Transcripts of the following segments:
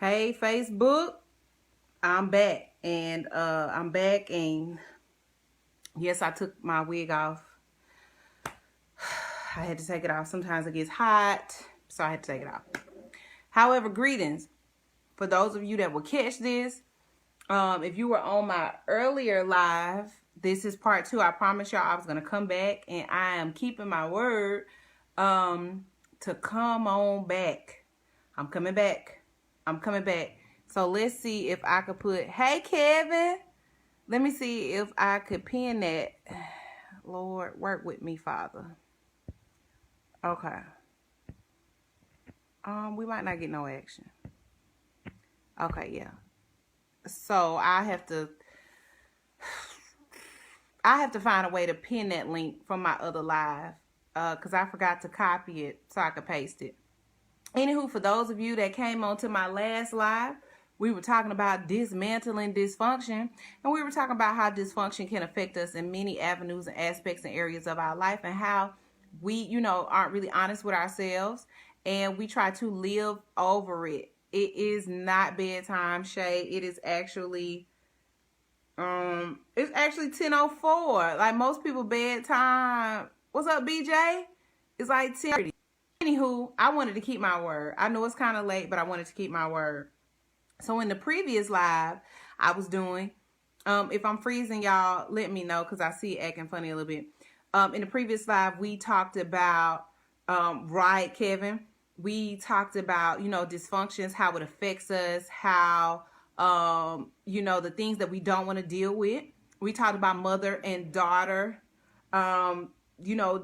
Hey Facebook, I'm back and yes, I took my wig off. I had to take it off. Sometimes it gets hot, so I had to take it off. However, greetings. For those of you that will catch this, if you were on my earlier live, this is part 2. I promise y'all I was going to come back, and I am keeping my word to come on back. I'm coming back. So let's see if I could put, hey Kevin, let me see if I could pin that. Lord, work with me, Father. Okay. We might not get no action. Okay, yeah. So I have to find a way to pin that link from my other live, because I forgot to copy it so I could paste it. Anywho, for those of you that came on to my last live, we were talking about dismantling dysfunction, and we were talking about how dysfunction can affect us in many avenues and aspects and areas of our life, and how we, aren't really honest with ourselves, and we try to live over it. It is not bedtime, Shay. It is actually, it's actually 10:04. Like most people bedtime. What's up, BJ? It's like 10:30. Anywho, I wanted to keep my word. I know it's kind of late, but I wanted to keep my word. So in the previous live I was doing, if I'm freezing, y'all, let me know, because I see it acting funny a little bit. In the previous live, we talked about, right, Kevin? We talked about, dysfunctions, how it affects us, how, the things that we don't want to deal with. We talked about mother and daughter,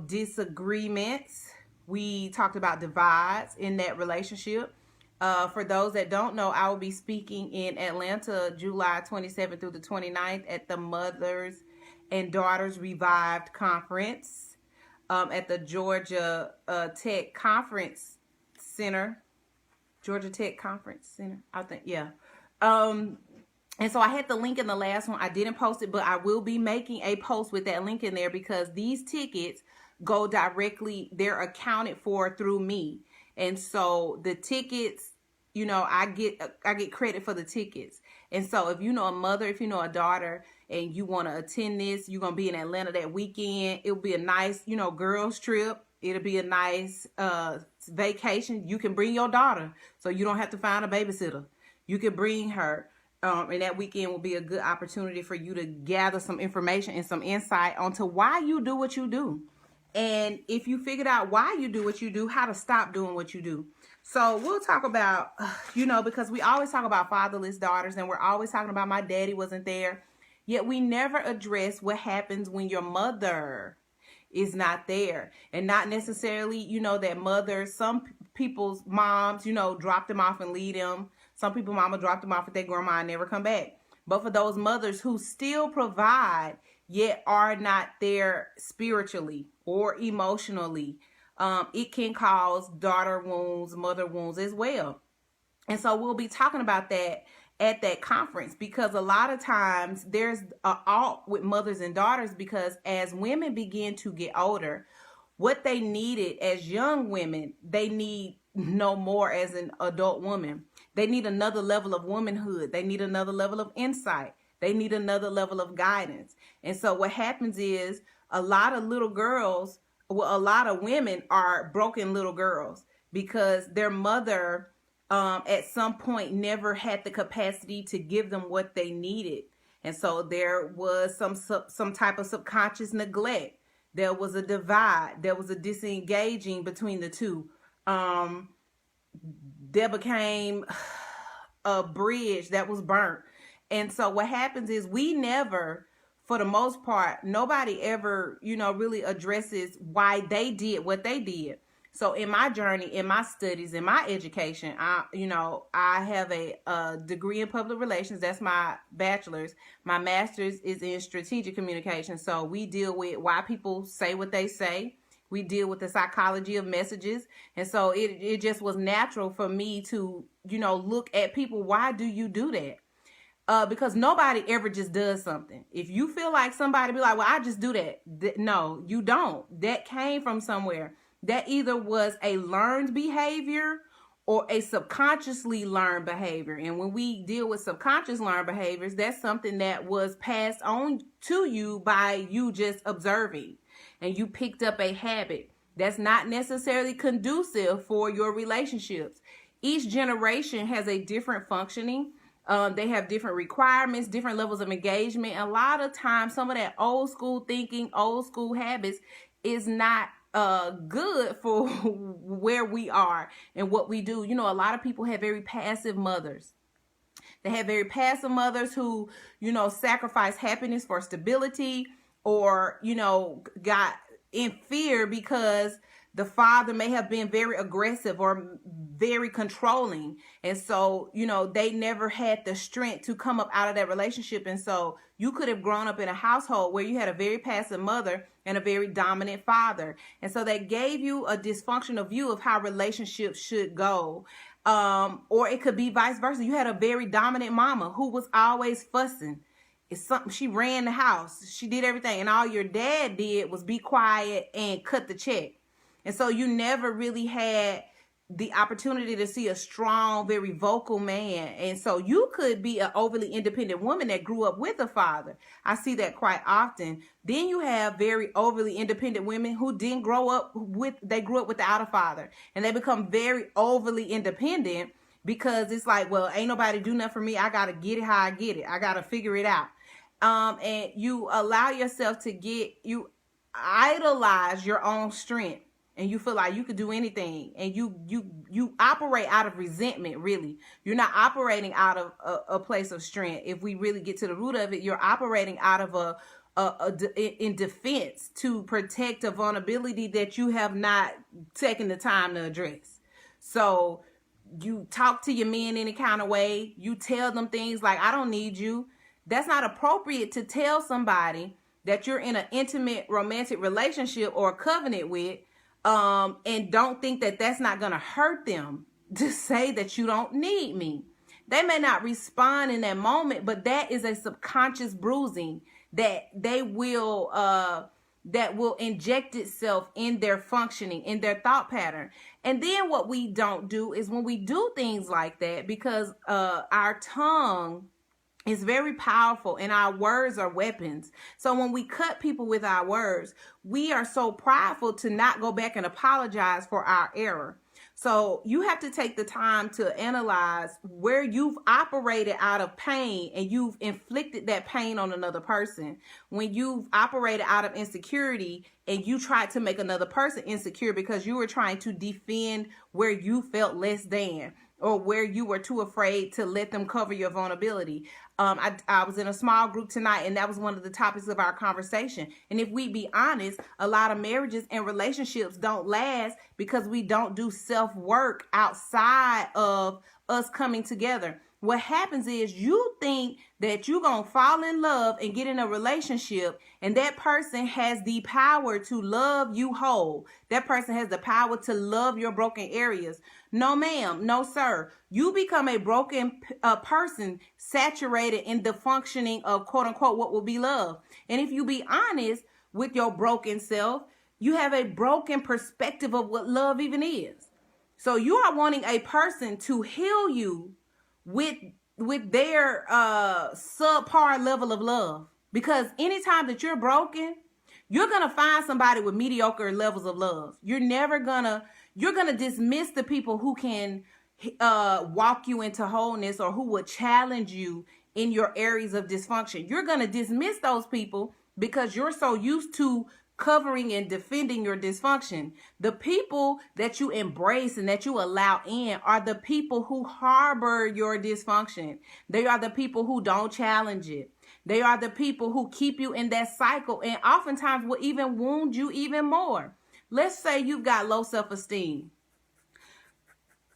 disagreements. We talked about divides in that relationship. For those that don't know, I will be speaking in Atlanta, July 27th through the 29th at the Mothers and Daughters Revived Conference at the Georgia Tech Conference Center. Georgia Tech Conference Center, I think, yeah. And so I had the link in the last one. I didn't post it, but I will be making a post with that link in there, because these tickets go directly, they're accounted for through me. And so the tickets, I get credit for the tickets. And so if you know a mother, if you know a daughter, and you want to attend this, you're going to be in Atlanta that weekend. It'll be a nice, girls trip. It'll be a nice vacation. You can bring your daughter, so you don't have to find a babysitter. You can bring her. And that weekend will be a good opportunity for you to gather some information and some insight onto why you do what you do. And if you figured out why you do what you do, how to stop doing what you do. So we'll talk about, because we always talk about fatherless daughters, and we're always talking about my daddy wasn't there. Yet we never address what happens when your mother is not there. And not necessarily, that mother, some people's moms, drop them off and leave them. Some people mama dropped them off with their grandma and never come back. But for those mothers who still provide, yet are not there spiritually or emotionally, it can cause daughter wounds, mother wounds as well. And so we'll be talking about that at that conference, because a lot of times there's a alt with mothers and daughters, because as women begin to get older, what they needed as young women, they need no more as an adult woman. They need another level of womanhood. They need another level of insight. They need another level of guidance. And so what happens is a lot of little girls, a lot of women are broken little girls, because their mother at some point never had the capacity to give them what they needed. And so there was some type of subconscious neglect. There was a divide. There was a disengaging between the two. There became a bridge that was burnt. And so what happens is we never, for the most part, nobody ever, really addresses why they did what they did. So in my journey, in my studies, in my education, I have a degree in public relations. That's my bachelor's. My master's is in strategic communication. So we deal with why people say what they say. We deal with the psychology of messages. And so it just was natural for me to, look at people. Why do you do that? Because nobody ever just does something. If you feel like somebody be like, well, I just do that. No, you don't. That came from somewhere. That either was a learned behavior, or a subconsciously learned behavior. And when we deal with subconscious learned behaviors, that's something that was passed on to you by you just observing, and you picked up a habit that's not necessarily conducive for your relationships. Each generation has a different functioning. They have different requirements, different levels of engagement. A lot of times, some of that old school thinking, old school habits is not good for where we are and what we do. You know, a lot of people have very passive mothers. They have very passive mothers who, you know, sacrifice happiness for stability, or, you know, got in fear because the father may have been very aggressive or very controlling. And so, you know, they never had the strength to come up out of that relationship. And so you could have grown up in a household where you had a very passive mother and a very dominant father. And so that gave you a dysfunctional view of how relationships should go. Or it could be vice versa. You had a very dominant mama who was always fussing. It's something, she ran the house. She did everything. And all your dad did was be quiet and cut the check. And so you never really had the opportunity to see a strong, very vocal man. And so you could be an overly independent woman that grew up with a father. I see that quite often. Then you have very overly independent women who didn't grow up with, they grew up without a father. And they become very overly independent because it's like, well, ain't nobody do nothing for me. I got to get it how I get it. I got to figure it out. And you allow yourself to you idolize your own strength. And you feel like you could do anything, and you operate out of resentment. Really, you're not operating out of a place of strength. If we really get to the root of it, you're operating out of in defense to protect a vulnerability that you have not taken the time to address. So you talk to your men any kind of way. You tell them things like, "I don't need you." That's not appropriate to tell somebody that you're in an intimate romantic relationship or a covenant with. And don't think that that's not going to hurt them to say that you don't need me. They may not respond in that moment, but that is a subconscious bruising that will inject itself in their functioning, in their thought pattern. And then what we don't do is when we do things like that, because our tongue is very powerful and our words are weapons. So when we cut people with our words, we are so prideful to not go back and apologize for our error. So you have to take the time to analyze where you've operated out of pain and you've inflicted that pain on another person. When you've operated out of insecurity and you tried to make another person insecure because you were trying to defend where you felt less than, or where you were too afraid to let them cover your vulnerability. I was in a small group tonight, and that was one of the topics of our conversation. And if we be honest, a lot of marriages and relationships don't last because we don't do self-work outside of us coming together. What happens is you think that you're going to fall in love and get in a relationship, and that person has the power to love you whole. That person has the power to love your broken areas. No, ma'am. No, sir. You become a broken person saturated in the functioning of quote unquote what will be love. And if you be honest with your broken self, you have a broken perspective of what love even is. So you are wanting a person to heal you with their subpar level of love. Because anytime that you're broken, you're going to find somebody with mediocre levels of love. You're going to dismiss the people who can walk you into wholeness or who would challenge you in your areas of dysfunction. You're going to dismiss those people because you're so used to covering and defending your dysfunction. The people that you embrace and that you allow in are the people who harbor your dysfunction. They are the people who don't challenge it. They are the people who keep you in that cycle and oftentimes will even wound you even more. Let's say you've got low self-esteem.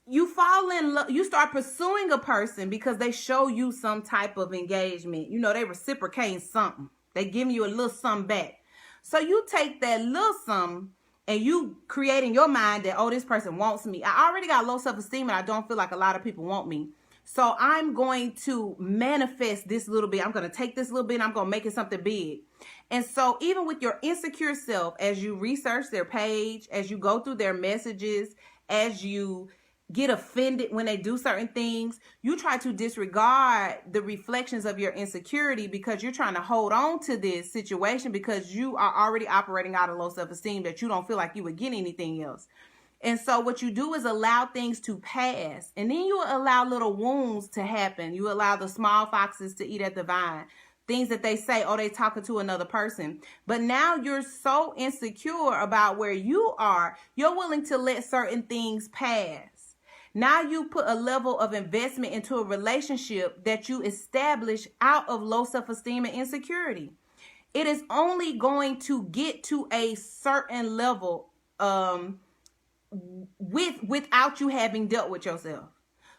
You fall in love, you start pursuing a person because they show you some type of engagement. You know, they reciprocating something. They giving you a little something back. So you take that little something and you create in your mind that, oh, this person wants me. I already got low self-esteem and I don't feel like a lot of people want me. So I'm going to manifest this little bit. I'm going to take this little bit and I'm going to make it something big. And so even with your insecure self, as you research their page, as you go through their messages, as you get offended when they do certain things. You try to disregard the reflections of your insecurity because you're trying to hold on to this situation because you are already operating out of low self-esteem that you don't feel like you would get anything else. And so what you do is allow things to pass, and then you allow little wounds to happen. You allow the small foxes to eat at the vine. Things that they say, oh, they talking to another person. But now you're so insecure about where you are, you're willing to let certain things pass. Now you put a level of investment into a relationship that you establish out of low self-esteem and insecurity. It is only going to get to a certain level without you having dealt with yourself.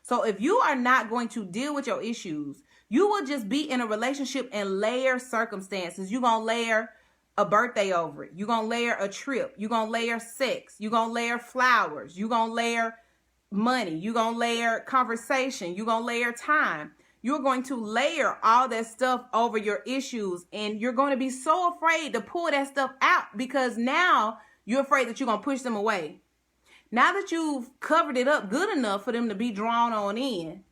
So if you are not going to deal with your issues, you will just be in a relationship and layer circumstances. You're going to layer a birthday over it. You're going to layer a trip. You're going to layer sex. You're going to layer flowers. You're going to layer money. You're going to layer conversation. You're going to layer time. You're going to layer all that stuff over your issues, and you're going to be so afraid to pull that stuff out because now you're afraid that you're going to push them away. Now that you've covered it up good enough for them to be drawn on in,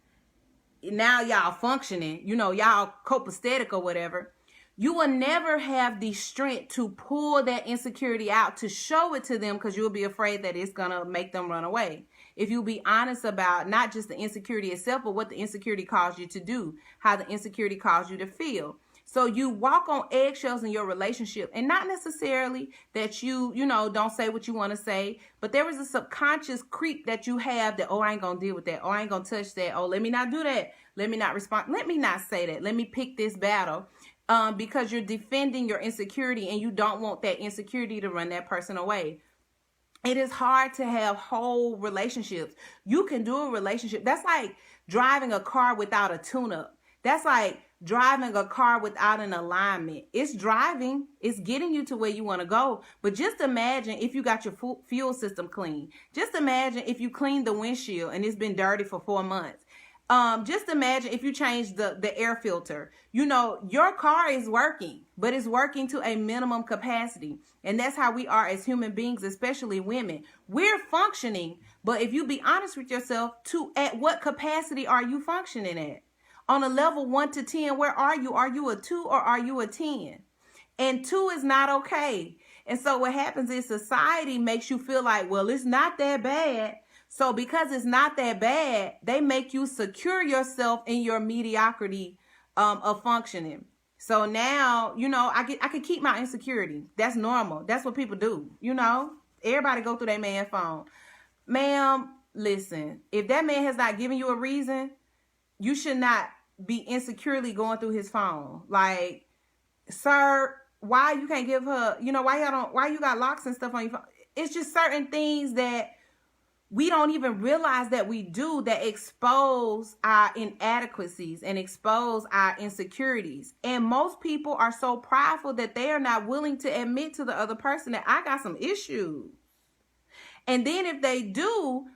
now y'all functioning, y'all copacetic or whatever, you will never have the strength to pull that insecurity out to show it to them because you'll be afraid that it's going to make them run away. If you'll be honest about not just the insecurity itself, but what the insecurity caused you to do, how the insecurity caused you to feel. So you walk on eggshells in your relationship, and not necessarily that you don't say what you want to say, but there is a subconscious creep that you have that, oh, I ain't going to deal with that. Oh, I ain't going to touch that. Oh, let me not do that. Let me not respond. Let me not say that. Let me pick this battle. Because you're defending your insecurity and you don't want that insecurity to run that person away. It is hard to have whole relationships. You can do a relationship. That's like driving a car without a tune-up. That's like driving a car without an alignment. It's driving. It's getting you to where you want to go. But just imagine if you got your fuel system clean. Just imagine if you cleaned the windshield and it's been dirty for 4 months. Just imagine if you change the air filter. Your car is working, but it's working to a minimum capacity. And that's how we are as human beings, especially women. We're functioning, but if you be honest with yourself, at what capacity are you functioning at? On a level 1 to 10, where are you? Are you a 2 or are you a 10? And 2 is not okay. And so what happens is society makes you feel like, well, it's not that bad. So because it's not that bad, they make you secure yourself in your mediocrity of functioning. So now, I can keep my insecurity. That's normal. That's what people do. Everybody go through their man phone. Ma'am, listen, if that man has not given you a reason, you should not be insecurely going through his phone. Like, sir, why you can't give her, why you got locks and stuff on your phone? It's just certain things that we don't even realize that we do that expose our inadequacies and expose our insecurities. And most people are so prideful that they are not willing to admit to the other person that I got some issues. And then if they do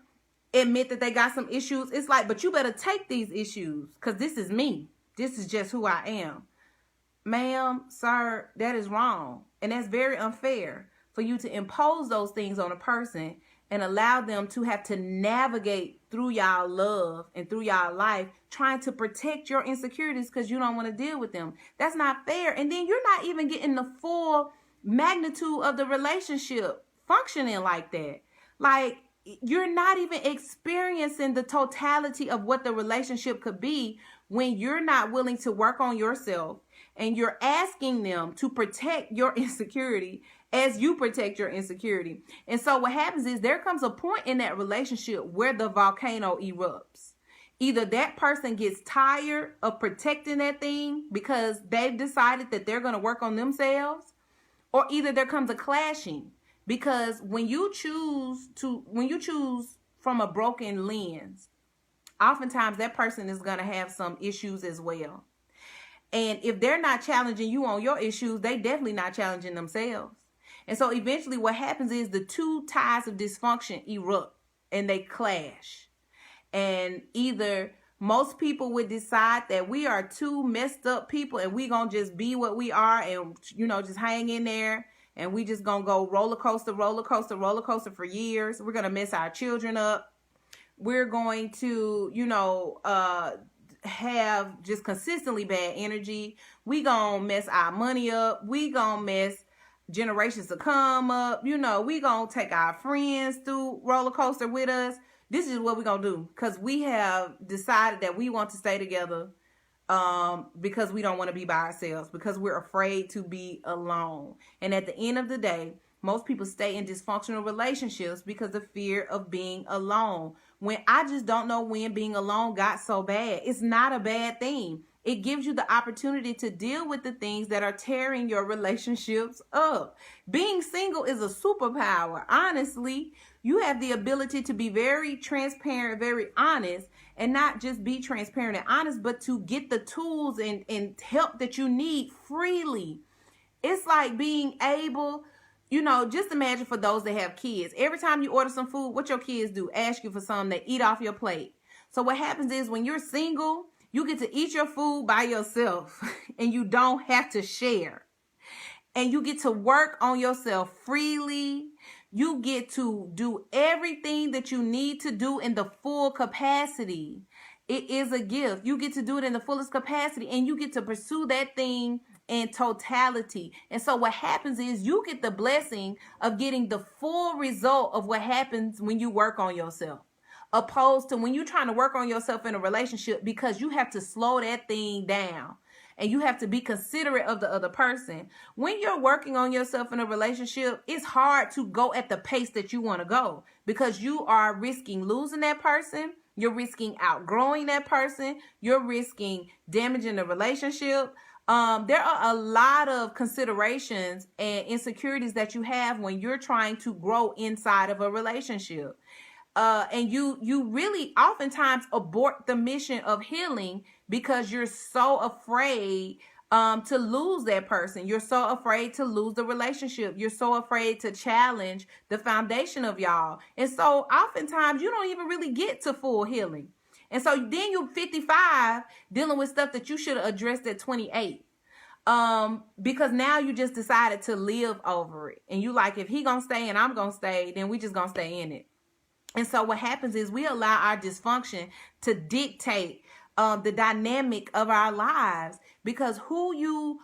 admit that they got some issues, it's like, but you better take these issues because this is me. This is just who I am. Ma'am, sir, that is wrong. And that's very unfair for you to impose those things on a person and allow them to have to navigate through y'all love and through y'all life, trying to protect your insecurities because you don't want to deal with them. That's not fair. And then you're not even getting the full magnitude of the relationship functioning like that. Like, you're not even experiencing the totality of what the relationship could be when you're not willing to work on yourself and you're asking them to protect your insecurity as you protect your insecurity. And so what happens is there comes a point in that relationship where the volcano erupts. Either that person gets tired of protecting that thing because they've decided that they're going to work on themselves, or either there comes a clashing. Because when you choose from a broken lens, oftentimes that person is going to have some issues as well. And if they're not challenging you on your issues, they definitely not challenging themselves. And so eventually what happens is the two ties of dysfunction erupt and they clash. And either most people would decide that we are two messed up people and we gonna just be what we are and, just hang in there. And we just gonna go roller coaster for years. We're gonna mess our children up. we're going to, have just consistently bad energy. We gonna mess our money up. We gonna mess generations to come up. We gonna take our friends through roller coaster with us. This is what we gonna do because we have decided that we want to stay together, because we don't want to be by ourselves, because we're afraid to be alone. And at the end of the day, most people stay in dysfunctional relationships because of fear of being alone. When I just don't know when being alone got so bad. It's not a bad thing. It gives you the opportunity to deal with the things that are tearing your relationships up. Being single is a superpower. Honestly, you have the ability to be very transparent, very honest, and not just be transparent and honest, but to get the tools and help that you need freely. It's like being able, just imagine for those that have kids. Every time you order some food, what your kids do? Ask you for something, they eat off your plate. So what happens is when you're single, you get to eat your food by yourself and you don't have to share. And you get to work on yourself freely. You get to do everything that you need to do in the full capacity. It is a gift. You get to do it in the fullest capacity, and you get to pursue that thing in totality. And so what happens is you get the blessing of getting the full result of what happens when you work on yourself, opposed to when you're trying to work on yourself in a relationship, because you have to slow that thing down. And you have to be considerate of the other person. When you're working on yourself in a relationship, it's hard to go at the pace that you want to go, because you are risking losing that person. You're risking outgrowing that person. You're risking damaging the relationship. There are a lot of considerations and insecurities that you have when you're trying to grow inside of a relationship. And you really oftentimes abort the mission of healing because you're so afraid to lose that person. You're so afraid to lose the relationship. You're so afraid to challenge the foundation of y'all. And so oftentimes you don't even really get to full healing. And so then you're 55 dealing with stuff that you should have addressed at 28. Because now you just decided to live over it. And you like, if he gonna stay and I'm gonna stay, then we just gonna stay in it. And so what happens is we allow our dysfunction to dictate the dynamic of our lives, because who you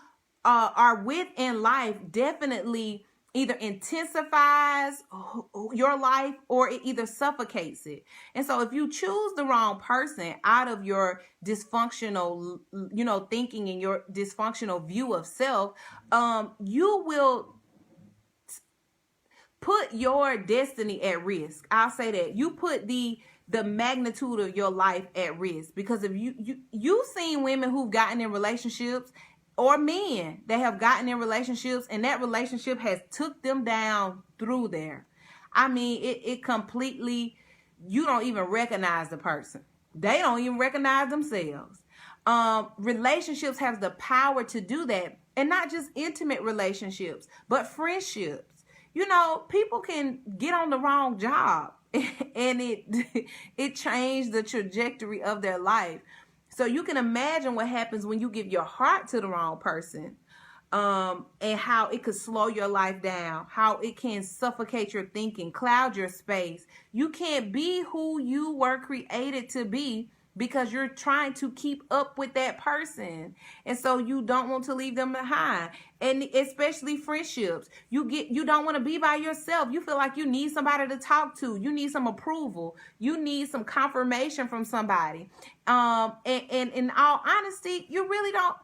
are with in life definitely either intensifies your life or it either suffocates it. And so if you choose the wrong person out of your dysfunctional, thinking and your dysfunctional view of self, you will put your destiny at risk. I'll say that. You put the magnitude of your life at risk, because if you've seen women who've gotten in relationships, or men that have gotten in relationships, and that relationship has took them down through there. I mean, it completely, you don't even recognize the person. They don't even recognize themselves. Relationships have the power to do that, and not just intimate relationships, but friendships. People can get on the wrong job and it changed the trajectory of their life. So you can imagine what happens when you give your heart to the wrong person, and how it could slow your life down, how it can suffocate your thinking, cloud your space. You can't be who you were created to be because you're trying to keep up with that person. And so you don't want to leave them behind. And especially friendships. You don't want to be by yourself. You feel like you need somebody to talk to. You need some approval. You need some confirmation from somebody. And in all honesty, you really don't.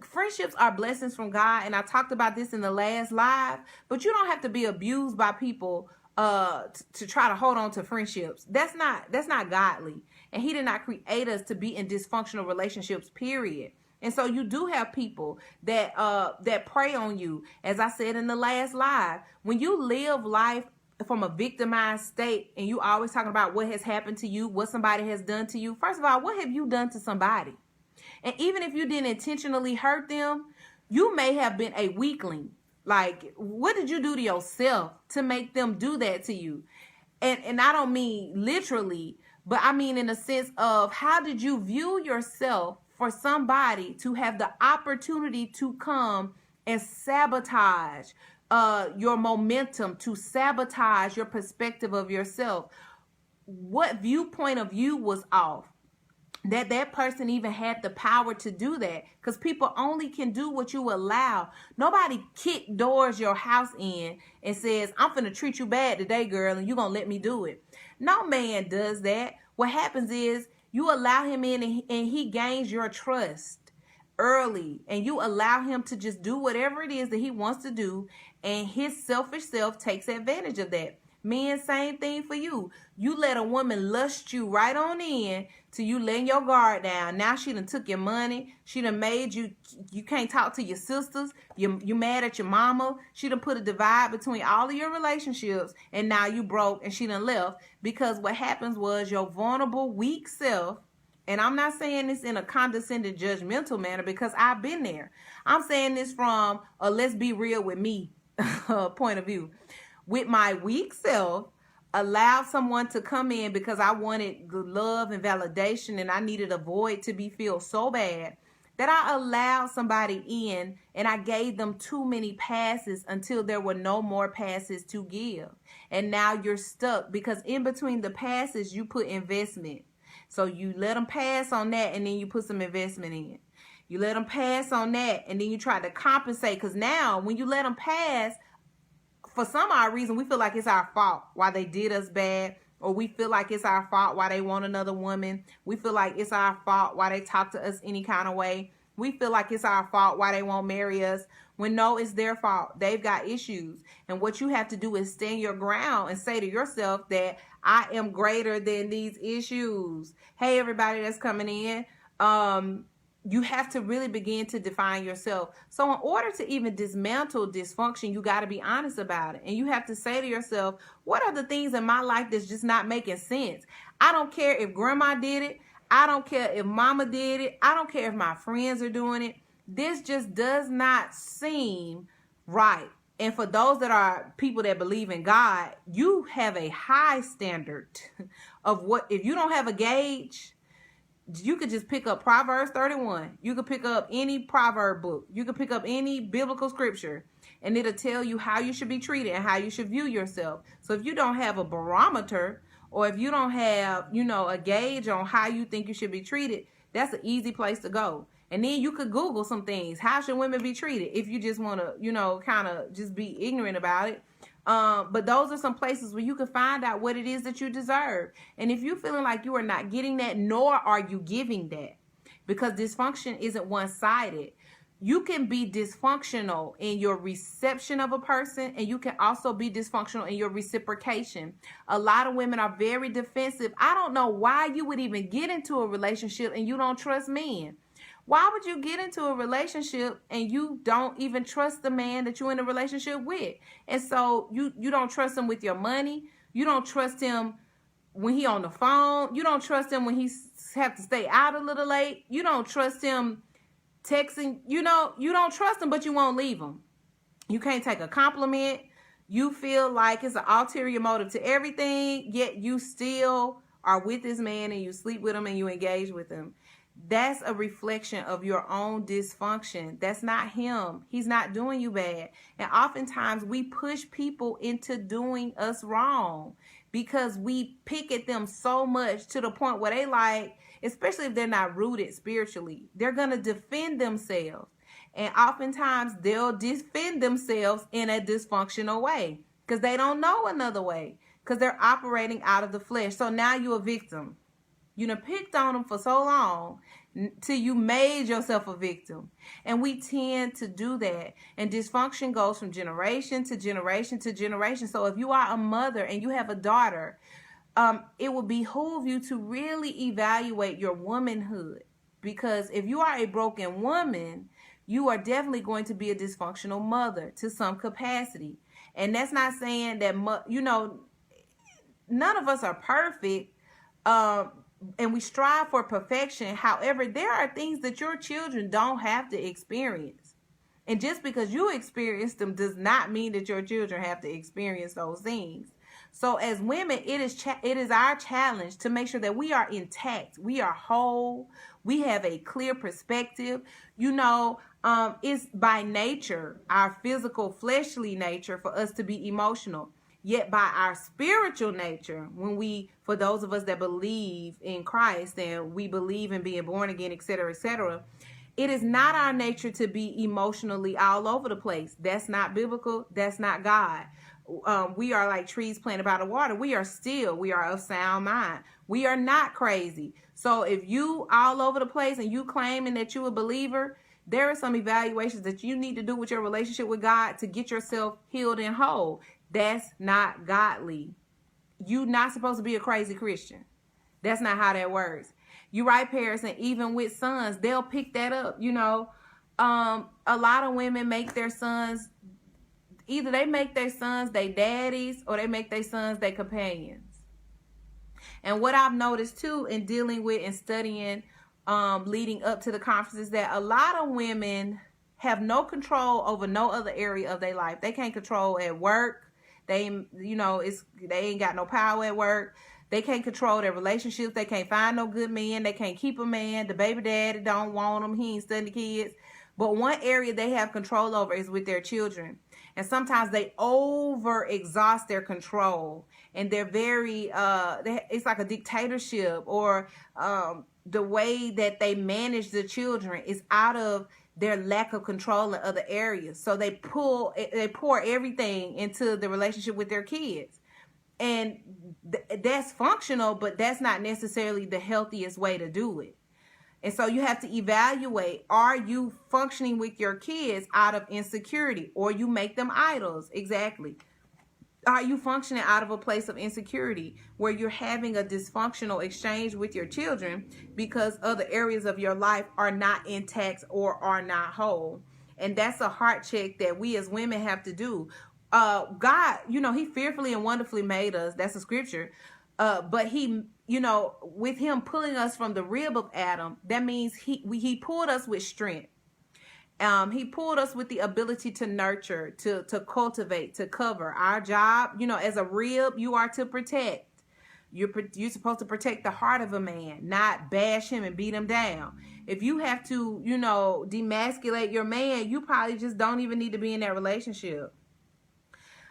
Friendships are blessings from God. And I talked about this in the last live. But you don't have to be abused by people to try to hold on to friendships. That's not godly. And he did not create us to be in dysfunctional relationships, period. And so you do have people that prey on you. As I said in the last live, when you live life from a victimized state and you always talking about what has happened to you, what somebody has done to you. First of all, what have you done to somebody? And even if you didn't intentionally hurt them, you may have been a weakling. Like, what did you do to yourself to make them do that to you? And I don't mean literally, but I mean in the sense of, how did you view yourself for somebody to have the opportunity to come and sabotage your momentum, to sabotage your perspective of yourself? what viewpoint of you was off, that person even had the power to do that, because people only can do what you allow. Nobody kick doors your house in and says, I'm finna treat you bad today, girl, and you gonna let me do it. No man does that. What happens is you allow him in, and he gains your trust early, and you allow him to just do whatever it is that he wants to do, and his selfish self takes advantage of that. Men, same thing for you. You let a woman lust you right on in till you letting your guard down. Now she done took your money. She done made you can't talk to your sisters. You mad at your mama. She done put a divide between all of your relationships, and now you broke, and she done left. Because what happens was your vulnerable, weak self, and I'm not saying this in a condescending, judgmental manner, because I've been there. I'm saying this from a let's be real with me point of view. With my weak self, allowed someone to come in because I wanted love and validation, and I needed a void to be filled so bad that I allowed somebody in, and I gave them too many passes until there were no more passes to give. And now you're stuck, because in between the passes, you put investment. So you let them pass on that, and then you put some investment in. You let them pass on that, and then you try to compensate, because now when you let them pass, for some odd reason, we feel like it's our fault why they did us bad, or we feel like it's our fault why they want another woman. We feel like it's our fault why they talk to us any kind of way. We feel like it's our fault why they won't marry us, when no, it's their fault. They've got issues. And what you have to do is stand your ground and say to yourself that I am greater than these issues. Hey, everybody that's coming in. You have to really begin to define yourself. So in order to even dismantle dysfunction, you got to be honest about it. And you have to say to yourself, what are the things in my life that's just not making sense? I don't care if grandma did it. I don't care if mama did it. I don't care if my friends are doing it. This just does not seem right. And for those that are people that believe in God, you have a high standard of what, if you don't have a gauge, you could just pick up Proverbs 31. You could pick up any proverb book. You could pick up any biblical scripture, and it'll tell you how you should be treated and how you should view yourself. So if you don't have a barometer, or if you don't have, a gauge on how you think you should be treated, that's an easy place to go. And then you could Google some things. How should women be treated? If you just want to, kind of just be ignorant about it. But those are some places where you can find out what it is that you deserve. And if you're feeling like you are not getting that, nor are you giving that, because dysfunction isn't one-sided. You can be dysfunctional in your reception of a person, and you can also be dysfunctional in your reciprocation. A lot of women are very defensive. I don't know why you would even get into a relationship and you don't trust men. Why would you get into a relationship and you don't even trust the man that you're in a relationship with? And so you don't trust him with your money. You don't trust him when he on the phone. You don't trust him when he have to stay out a little late. You don't trust him texting. You don't trust him, but you won't leave him. You can't take a compliment. You feel like it's an ulterior motive to everything, yet you still are with this man and you sleep with him and you engage with him. That's a reflection of your own dysfunction. That's not him. He's not doing you bad. And oftentimes we push people into doing us wrong because we pick at them so much to the point where they like, especially if they're not rooted spiritually, they're going to defend themselves. And oftentimes they'll defend themselves in a dysfunctional way because they don't know another way, because they're operating out of the flesh. So now you're a victim. You done picked on them for so long till you made yourself a victim. And we tend to do that. And dysfunction goes from generation to generation to generation. So if you are a mother and you have a daughter, it will behoove you to really evaluate your womanhood. Because if you are a broken woman, you are definitely going to be a dysfunctional mother to some capacity. And that's not saying that, none of us are perfect. And we strive for perfection. However, there are things that your children don't have to experience. And just because you experience them does not mean that your children have to experience those things. So as women, it is our challenge to make sure that we are intact. We are whole. We have a clear perspective. It's by nature, our physical, fleshly nature, for us to be emotional. Yet by our spiritual nature, when we, for those of us that believe in Christ and we believe in being born again, etc., it is not our nature to be emotionally all over the place. That's not biblical. That's not God. We are like trees planted by the water. We are still. We are of sound mind. We are not crazy. So if you all over the place and you claiming that you a believer, there are some evaluations that you need to do with your relationship with God to get yourself healed and whole. That's not godly. You're not supposed to be a crazy Christian. That's not how that works. You right, parents, and even with sons, they'll pick that up. You know, a lot of women make their sons, either they make their sons their daddies or they make their sons their companions. And what I've noticed too in dealing with and studying leading up to the conference is that a lot of women have no control over no other area of their life. They can't control at work. They ain't got no power at work. They can't control their relationships. They can't find no good men. They can't keep a man. The baby daddy don't want them. He ain't studying the kids. But one area they have control over is with their children. And sometimes they over exhaust their control. And they're very, it's like a dictatorship, or the way that they manage the children is out of their lack of control in other areas. So they pour everything into the relationship with their kids. And that's functional, but that's not necessarily the healthiest way to do it. And so you have to evaluate, are you functioning with your kids out of insecurity, or you make them idols? Exactly. Are you functioning out of a place of insecurity where you're having a dysfunctional exchange with your children because other areas of your life are not intact or are not whole? And that's a heart check that we as women have to do. God, he fearfully and wonderfully made us. That's a scripture. But he, with him pulling us from the rib of Adam, that means he pulled us with strength. He pulled us with the ability to nurture, to cultivate, to cover. Our job, as a rib, you are to protect. You're supposed to protect the heart of a man, not bash him and beat him down. If you have to, demasculate your man, you probably just don't even need to be in that relationship.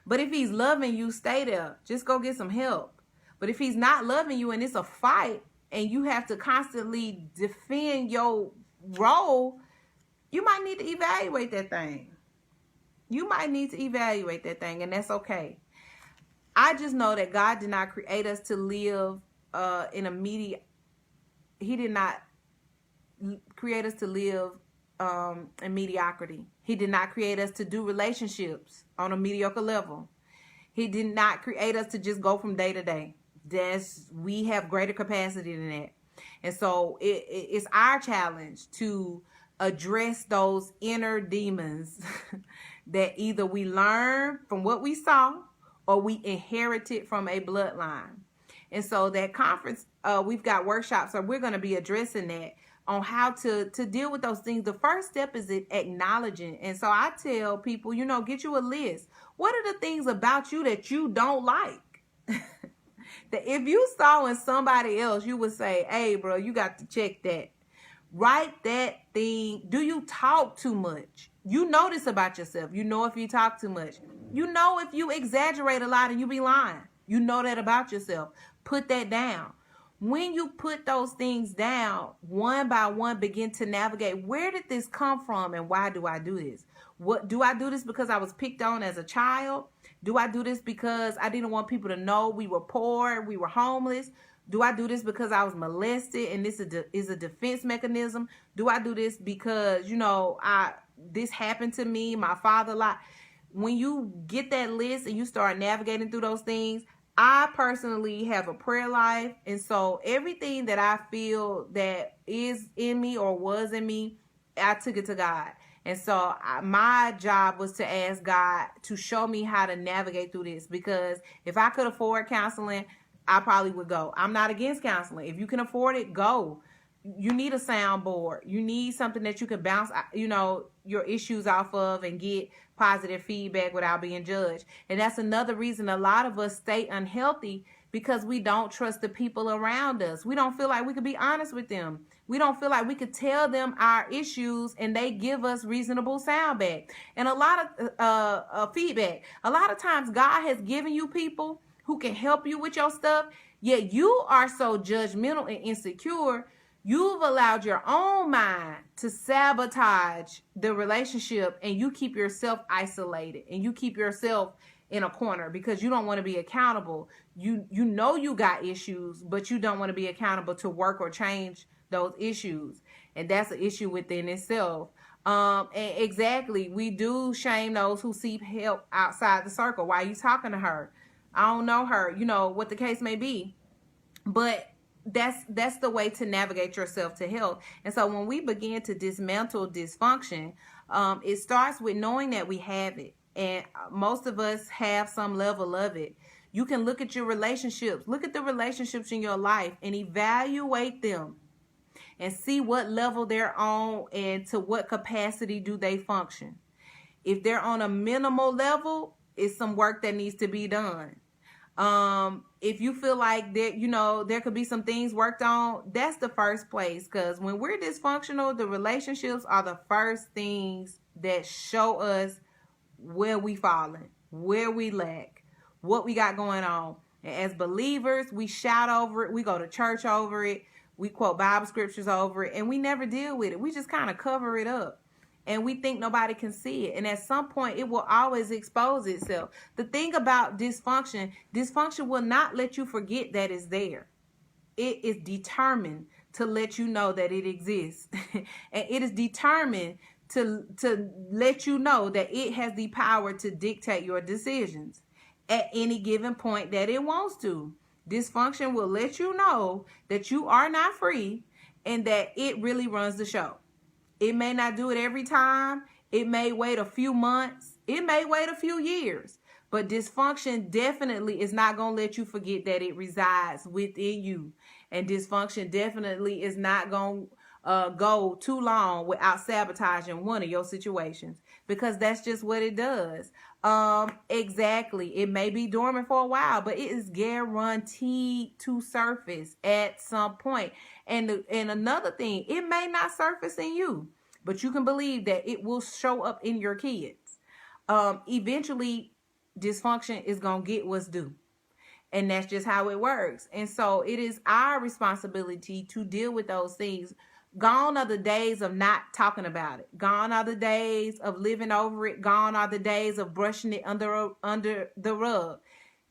But if he's loving you, stay there. Just go get some help. But if he's not loving you and it's a fight and you have to constantly defend your role, you might need to evaluate that thing. And that's okay. I just know that God did not create us to live He did not create us to live in mediocrity. He did not create us to do relationships on a mediocre level. He did not create us to just go from day to day. We have greater capacity than that. And so it's our challenge to address those inner demons that either we learn from what we saw or we inherited from a bloodline. And so that conference, we've got workshops, so we're going to be addressing that on how to deal with those things. The first step is acknowledging. And so I tell people, get you a list. What are the things about you that you don't like? That if you saw in somebody else, you would say, hey, bro, you got to check that. Write that thing. Do you talk too much? You know this about yourself. You know if you talk too much. You know if you exaggerate a lot and you be lying. You know that about yourself. Put that down. When you put those things down, one by one, begin to navigate. Where did this come from and why do I do this? What do I do this because I was picked on as a child? Do I do this because I didn't want people to know we were poor, we were homeless? Do I do this because I was molested and this is a defense mechanism? Do I do this because, this happened to me, my father lied? When you get that list and you start navigating through those things, I personally have a prayer life. And so everything that I feel that is in me or was in me, I took it to God. And so my job was to ask God to show me how to navigate through this, because if I could afford counseling, I probably would go. I'm not against counseling. If you can afford it, go. You need a soundboard. You need something that you can bounce, your issues off of and get positive feedback without being judged. And that's another reason a lot of us stay unhealthy, because we don't trust the people around us. We don't feel like we could be honest with them. We don't feel like we could tell them our issues and they give us reasonable sound back and a lot of feedback. A lot of times God has given you people who can help you with your stuff, yet you are so judgmental and insecure. You've allowed your own mind to sabotage the relationship, and you keep yourself isolated and you keep yourself in a corner because you don't want to be accountable. You know you got issues, but you don't want to be accountable to work or change those issues. And that's an issue within itself. And exactly, we do shame those who seek help outside the circle. Why are you talking to her? I don't know her, what the case may be. But that's the way to navigate yourself to health. And so when we begin to dismantle dysfunction, it starts with knowing that we have it. And most of us have some level of it. You can look at your relationships, look at the relationships in your life and evaluate them and see what level they're on and to what capacity do they function. If they're on a minimal level, it's some work that needs to be done. If you feel like that, there could be some things worked on, that's the first place. Because when we're dysfunctional, the relationships are the first things that show us where we fallen, where we lack, what we got going on. And as believers, we shout over it. We go to church over it. We quote Bible scriptures over it, and we never deal with it. We just kind of cover it up. And we think nobody can see it. And at some point, it will always expose itself. The thing about dysfunction will not let you forget that it's there. It is determined to let you know that it exists. And it is determined to let you know that it has the power to dictate your decisions at any given point that it wants to. Dysfunction will let you know that you are not free and that it really runs the show. It may not do it every time. It may wait a few months. It may wait a few years. But dysfunction definitely is not going to let you forget that it resides within you. And dysfunction definitely is not going to go too long without sabotaging one of your situations, because that's just what it does. Exactly. It may be dormant for a while, but it is guaranteed to surface at some point. And another thing, it may not surface in you, but you can believe that it will show up in your kids. Eventually, dysfunction is going to get what's due. And that's just how it works. And so it is our responsibility to deal with those things. Gone are the days of not talking about it. Gone are the days of living over it. Gone are the days of brushing it under the rug.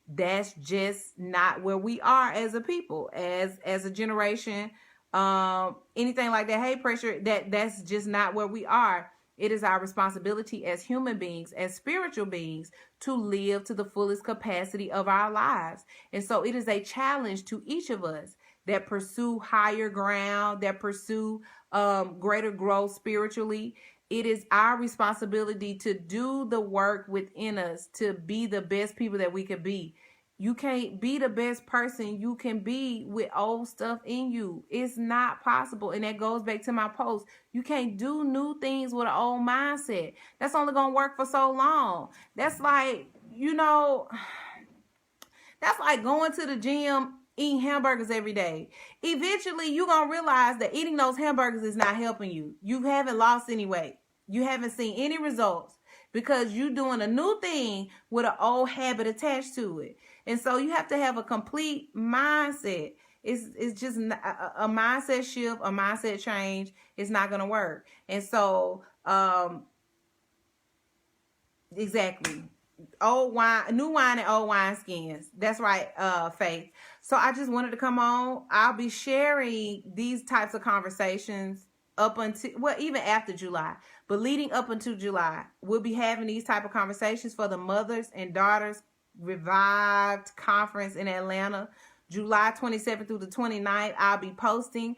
That's just not where we are as a people, as a generation. Anything like that, hey, pressure, that's just not where we are. It is our responsibility as human beings, as spiritual beings, to live to the fullest capacity of our lives. And so it is a challenge to each of us that pursue higher ground, that pursue greater growth spiritually. It is our responsibility to do the work within us to be the best people that we can be. You can't be the best person you can be with old stuff in you. It's not possible. And that goes back to my post. You can't do new things with an old mindset. That's only going to work for so long. That's like, that's like going to the gym, eating hamburgers every day. Eventually, you're going to realize that eating those hamburgers is not helping you. You haven't lost any weight. You haven't seen any results because you're doing a new thing with an old habit attached to it. And so you have to have a complete mindset. It's just a mindset shift, a mindset change. It's not going to work. And so, exactly. Old wine, new wine and old wine skins. That's right, Faith. So I just wanted to come on. I'll be sharing these types of conversations up until, even after July, but leading up until July, we'll be having these type of conversations for the Mothers and Daughters Revived Conference in Atlanta, July 27th through the 29th. I'll be posting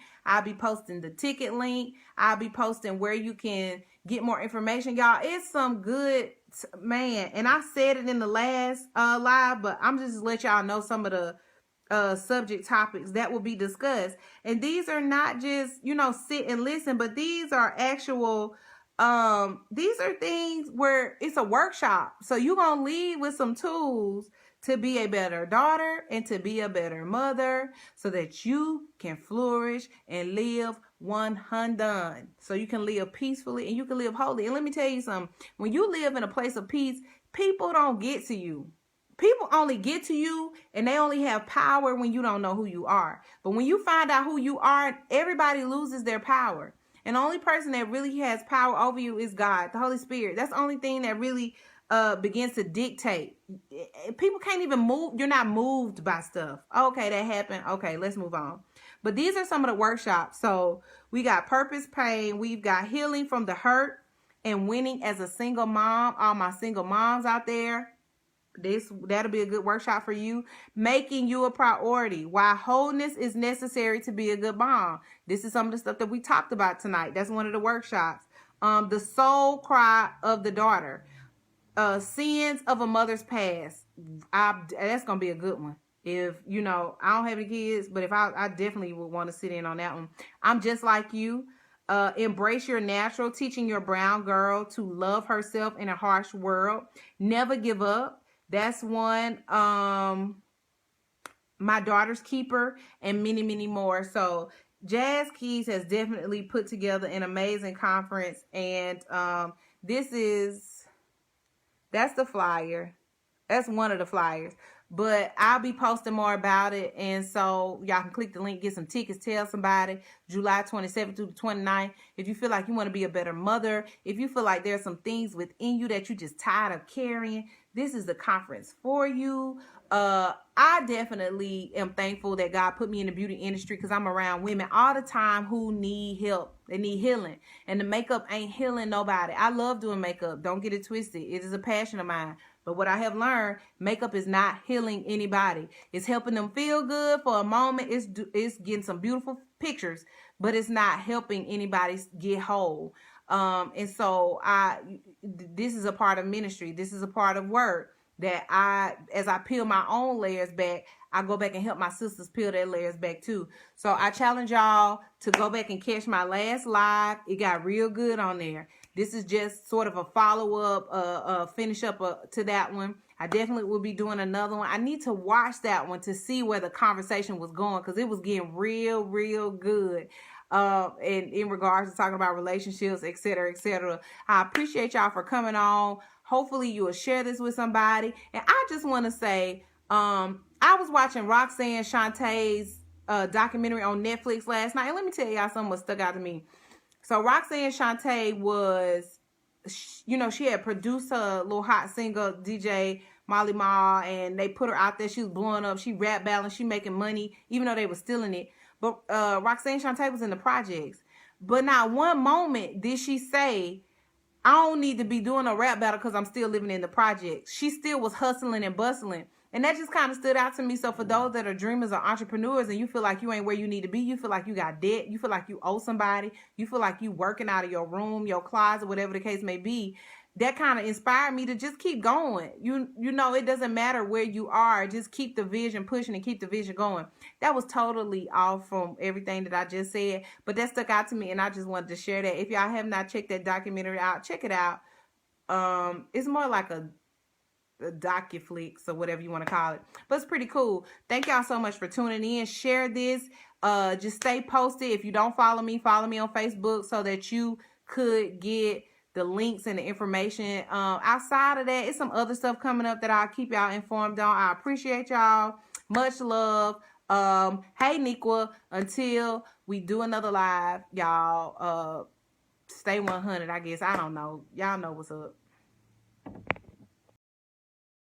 the ticket link. I'll be posting where you can get more information. Y'all, it's some good, man. And I said it in the last live, but I'm just let y'all know some of the subject topics that will be discussed. And these are not just, sit and listen, but these are actual, these are things where it's a workshop. So you're going to leave with some tools to be a better daughter and to be a better mother so that you can flourish and live 100. So you can live peacefully and you can live holy. And let me tell you something. When you live in a place of peace, people don't get to you. People only get to you and they only have power when you don't know who you are. But when you find out who you are, everybody loses their power. And the only person that really has power over you is God, the Holy Spirit. That's the only thing that really begins to dictate. People can't even move. You're not moved by stuff. Okay, that happened. Okay, let's move on. But these are some of the workshops. So we got purpose pain. We've got healing from the hurt and winning as a single mom. All my single moms out there, that'll be a good workshop for you. Making you a priority. Why wholeness is necessary to be a good mom. This is some of the stuff that we talked about tonight. That's one of the workshops. The soul cry of the daughter. Sins of a mother's past. That's gonna be a good one. If you know, I don't have any kids, but if I definitely would want to sit in on that one. I'm just like you. Embrace your natural, teaching your brown girl to love herself in a harsh world. Never give up. That's one. My Daughter's Keeper, and many, many more. So Jazz Keys has definitely put together an amazing conference, and that's the flyer. That's one of the flyers. But I'll be posting more about it. And so y'all can click the link, get some tickets, tell somebody. July 27th through the 29th. If you feel like you want to be a better mother, if you feel like there's some things within you that you're just tired of carrying, this is the conference for you. I definitely am thankful that God put me in the beauty industry because I'm around women all the time who need help. They need healing. And the makeup ain't healing nobody. I love doing makeup. Don't get it twisted. It is a passion of mine. But what I have learned, makeup is not healing anybody. It's helping them feel good for a moment. It's getting some beautiful pictures, but it's not helping anybody get whole. And so this is a part of ministry. This is a part of work that as I peel my own layers back, I go back and help my sisters peel their layers back too. So I challenge y'all to go back and catch my last live. It got real good on there. This is just sort of a follow-up, finish up to that one. I definitely will be doing another one. I need to watch that one to see where the conversation was going because it was getting real, real good. And in regards to talking about relationships, et cetera, et cetera. I appreciate y'all for coming on. Hopefully you will share this with somebody. And I just want to say, I was watching Roxanne Shantae's documentary on Netflix last night. And let me tell y'all something that stuck out to me. So Roxanne Shante was, you know, she had produced her little hot singer, DJ Molly Ma, and they put her out there. She was blowing up. She rap battling. She making money, even though they were stealing it. But Roxanne Shante was in the projects. But not one moment did she say, I don't need to be doing a rap battle because I'm still living in the projects. She still was hustling and bustling. And that just kind of stood out to me. So for those that are dreamers or entrepreneurs and you feel like you ain't where you need to be, you feel like you got debt, you feel like you owe somebody, you feel like you working out of your room, your closet, whatever the case may be, that kind of inspired me to just keep going. You know, it doesn't matter where you are. Just keep the vision pushing and keep the vision going. That was totally off from everything that I just said, but that stuck out to me and I just wanted to share that. If y'all have not checked that documentary out, check it out. It's more like a docuflix or whatever you want to call it, but it's pretty cool. Thank y'all so much for tuning in. Share this. Just stay posted. If you don't follow me on Facebook so that you could get the links and the information. Outside of that, it's some other stuff coming up that I'll keep y'all informed on. I appreciate y'all. Much love. Hey Nikwa, until we do another live, y'all stay 100, I guess. I don't know. Y'all know what's up.